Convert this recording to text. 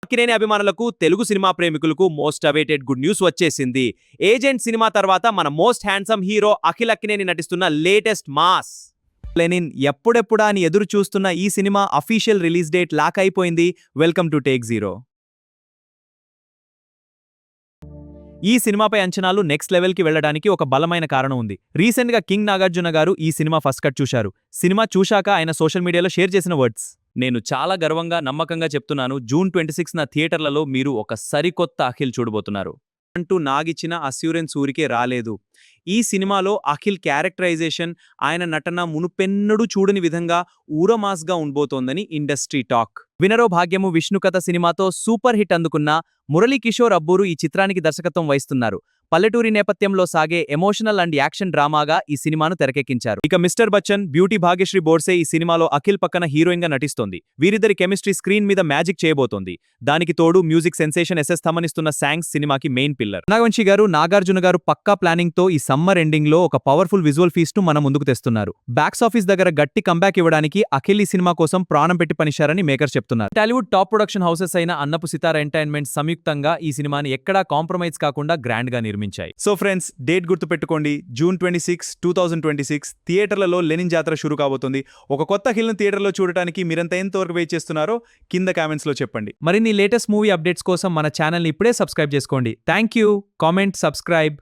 అక్కినేని అభిమానులకు, తెలుగు సినిమా ప్రేమికులకు most awaited good news వచ్చేసింది. ఏజెంట్ సినిమా తర్వాత మన most handsome hero Akhil Akkineni నటిస్తున్న లేటెస్ట్ మాస్ లెనిన్ ఎప్పుడెప్పుడా అని ఎదురు చూస్తున్న ఈ cinema official release date lock అయిపోయింది. Welcome to take zero. ఈ సినిమాపై అంచనాలు నెక్స్ట్ లెవెల్కి వెళ్లడానికి ఒక బలమైన కారణం ఉంది. రీసెంట్ గా కింగ్ నాగార్జున గారు ఈ సినిమా ఫస్ట్ కట్ చూశారు. సినిమా చూశాక ఆయన సోషల్ మీడియాలో షేర్ చేసిన వర్డ్స్: నేను చాలా గర్వంగా, నమ్మకంగా చెప్తున్నాను, జూన్ 26న థియేటర్లలో మీరు ఒక సరికొత్త అఖిల్ చూడబోతున్నారు అంటూ నాగిచ్చిన అస్యూరెన్స్ ఊరికే రాలేదు. ఈ సినిమాలో అఖిల్ క్యారెక్టరైజేషన్, ఆయన నటన మునుపెన్నడూ చూడని విధంగా ఊరమాస్గా ఉండబోతోందని ఇండస్ట్రీ టాక్. వినరో భాగ్యము విష్ణుకథ సినిమాతో సూపర్ హిట్ అందుకున్న మురళీకిషోర్ అబ్బూరు ఈ చిత్రానికి దర్శకత్వం వహిస్తున్నారు. పల్లెటూరి నేపథ్యంలో సాగే ఎమోషనల్ అండ్ యాక్షన్ డ్రామాగా ఈ సినిమాను తెరకెక్కించారు. ఇక మిస్టర్ బచ్చన్, బ్యూటీ భాగ్యశ్రీ బోర్సే ఈ సినిమాలో అఖిల్ పక్కన హీరోయిన్ గా నటిస్తోంది. వీరిద్దరి కెమిస్ట్రీ స్క్రీన్ మీద మ్యాజిక్ చేయబోతోంది. దానికి తోడు మ్యూజిక్ సెన్సేషన్ ఎస్ఎస్ థమనిస్తున్న సాంగ్స్ సినిమాకి మెయిన్ పిల్లర్. నాగవంశీ గారు, నాగార్జున గారు పక్కా ప్లానింగ్ తో ఈ సమ్మర్ ఎండింగ్ లో ఒక పవర్ఫుల్ విజువల్ ఫీస్ట్ ను మన ముందుకు తెస్తున్నారు. బాక్స్ ఆఫీస్ దగ్గర గట్టి కంబ్యాక్ ఇవ్వడానికి అఖిల్ ఈ సినిమా కోసం ప్రాణం పెట్టి పనిశారని మేకర్స్ చెప్తున్నారు. టాలీవుడ్ టాప్ ప్రొడక్షన్ హౌసెస్ అయిన అన్నపు సితార ఎంటర్టైన్మెంట్ సంయుక్తంగా ఈ సినిమాని ఎక్కడా కాంప్రమైజ్ కాకుండా గ్రాండ్ గా నిర్మించాయి. సో ఫ్రెండ్స్, డేట్ గుర్తుపెట్టుకోండి, జూన్ 26, 2026 థియేటర్లలో లెనిన్ జాతర షురు కాబోతుంది. ఒక కొత్త అఖిల్ను థియేటర్లో చూడటానికి మీరంతా ఎంతవరకు వెయిట్ చేస్తున్నారో కింద కామెంట్స్ లో చెప్పండి. మరిన్ని లేటెస్ట్ మూవీ అప్డేట్స్ కోసం మన ఛానల్ని ఇప్పుడే సబ్స్క్రైబ్ చేసుకోండి. Thank you. Comment, subscribe.